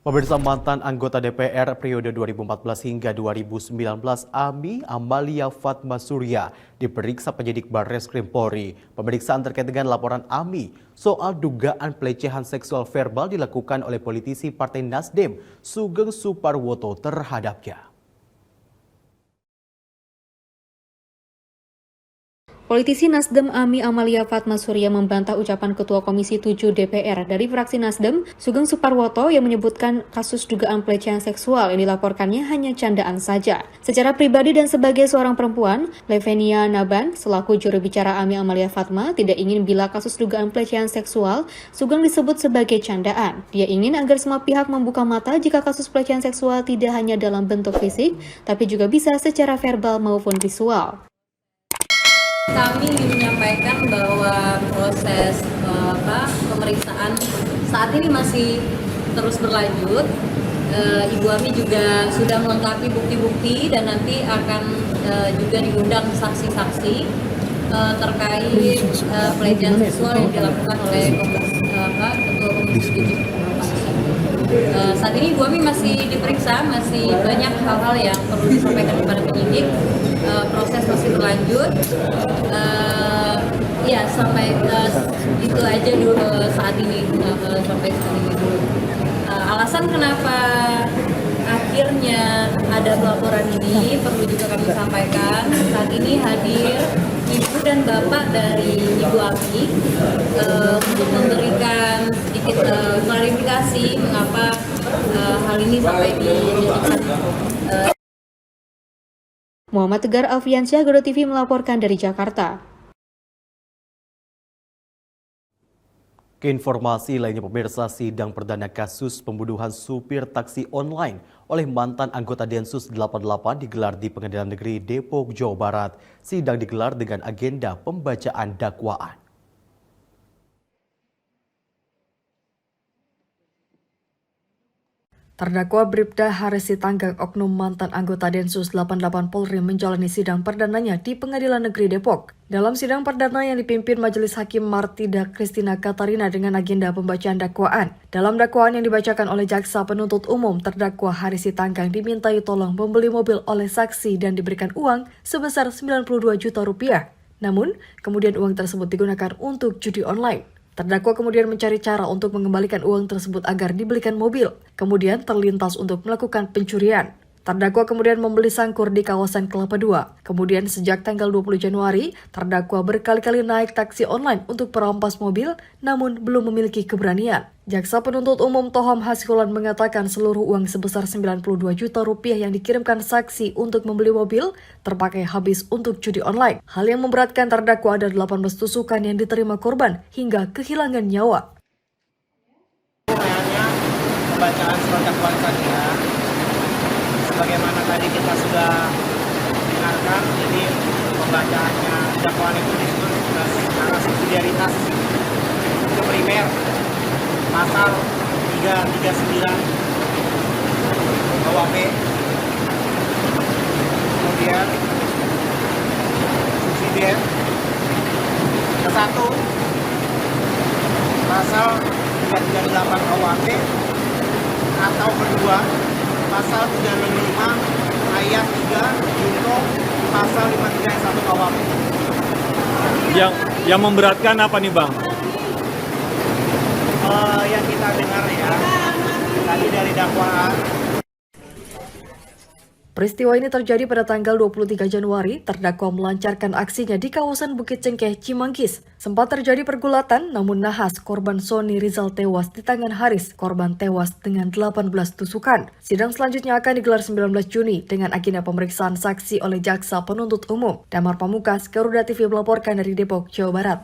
Pemirsa, mantan anggota DPR periode 2014 hingga 2019 Ami Amalia Fatmasurya diperiksa penyidik Barreskrim Polri. Pemeriksaan terkait dengan laporan Ami soal dugaan pelecehan seksual verbal dilakukan oleh politisi Partai Nasdem Sugeng Suparwoto terhadapnya. Politisi Nasdem Ami Amalia Fatmasurya membantah ucapan Ketua Komisi 7 DPR dari fraksi Nasdem, Sugeng Suparwoto, yang menyebutkan kasus dugaan pelecehan seksual yang dilaporkannya hanya candaan saja. Secara pribadi dan sebagai seorang perempuan, Levenia Naban, selaku juru bicara Ami Amalia Fatma, tidak ingin bila kasus dugaan pelecehan seksual Sugeng disebut sebagai candaan. Dia ingin agar semua pihak membuka mata jika kasus pelecehan seksual tidak hanya dalam bentuk fisik, tapi juga bisa secara verbal maupun visual. Kami ingin menyampaikan bahwa proses pemeriksaan saat ini masih terus berlanjut. Ibu Ami juga sudah melengkapi bukti-bukti dan nanti akan juga diundang saksi-saksi terkait pelecehan seksual yang dilakukan oleh Ketua Komisi 7. Saat ini Ibu Ami masih diperiksa, masih banyak hal-hal yang perlu disampaikan kepada penyidik. Proses masih berlanjut. Ya, sampai itu aja dulu saat ini, sampai saat ini dulu. Alasan kenapa akhirnya ada pelaporan ini perlu juga kami sampaikan. Saat ini hadir Ibu dan Bapak dari Ibu Ami untuk memberikan sedikit klarifikasi mengapa hal ini sampai dijadikan. Muhammad Tegar Alfiansyah, GoDo TV melaporkan dari Jakarta. Keinformasi lainnya, pemirsa, sidang perdana kasus pembunuhan supir taksi online oleh mantan anggota Densus 88 digelar di Pengadilan Negeri Depok, Jawa Barat. Sidang digelar dengan agenda pembacaan dakwaan. Terdakwa Bribda Haris Sitanggang, oknum mantan anggota Densus 88 Polri, menjalani sidang perdananya di Pengadilan Negeri Depok. Dalam sidang perdana yang dipimpin Majelis Hakim Martida Kristina Katarina dengan agenda pembacaan dakwaan. Dalam dakwaan yang dibacakan oleh Jaksa Penuntut Umum, terdakwa Haris Sitanggang dimintai tolong membeli mobil oleh saksi dan diberikan uang sebesar 92 juta rupiah. Namun, kemudian uang tersebut digunakan untuk judi online. Terdakwa kemudian mencari cara untuk mengembalikan uang tersebut agar dibelikan mobil, kemudian terlintas untuk melakukan pencurian. Terdakwa kemudian membeli sangkur di kawasan Kelapa II. Kemudian sejak tanggal 20 Januari, terdakwa berkali-kali naik taksi online untuk merampas mobil, namun belum memiliki keberanian. Jaksa Penuntut Umum Toham Hasiholan mengatakan seluruh uang sebesar 92 juta rupiah yang dikirimkan saksi untuk membeli mobil terpakai habis untuk judi online. Hal yang memberatkan terdakwa ada 18 tusukan yang diterima korban hingga kehilangan nyawa. Pembacaan surat dakwaan saja, sebagaimana tadi kita sudah dengarkan, jadi pembacaannya dakwaan itu disebut secara subsidiaritas. Itu primer, pasal 339 KUHP, kemudian subsidiar ke-1 pasal 338 KUHP, atau kedua pasal 365 ayat 3 junto pasal 53 ayat 1 KUHP. Yang memberatkan apa nih, Bang? Yang kita dengar ya tadi dari dakwaan. Peristiwa ini terjadi pada tanggal 23 Januari, terdakwa melancarkan aksinya di kawasan Bukit Cengkeh, Cimanggis. Sempat terjadi pergulatan, namun nahas korban Sony Rizal tewas di tangan Haris, korban tewas dengan 18 tusukan. Sidang selanjutnya akan digelar 19 Juni dengan agenda pemeriksaan saksi oleh Jaksa Penuntut Umum. Damar Pamungkas, Garuda TV melaporkan dari Depok, Jawa Barat.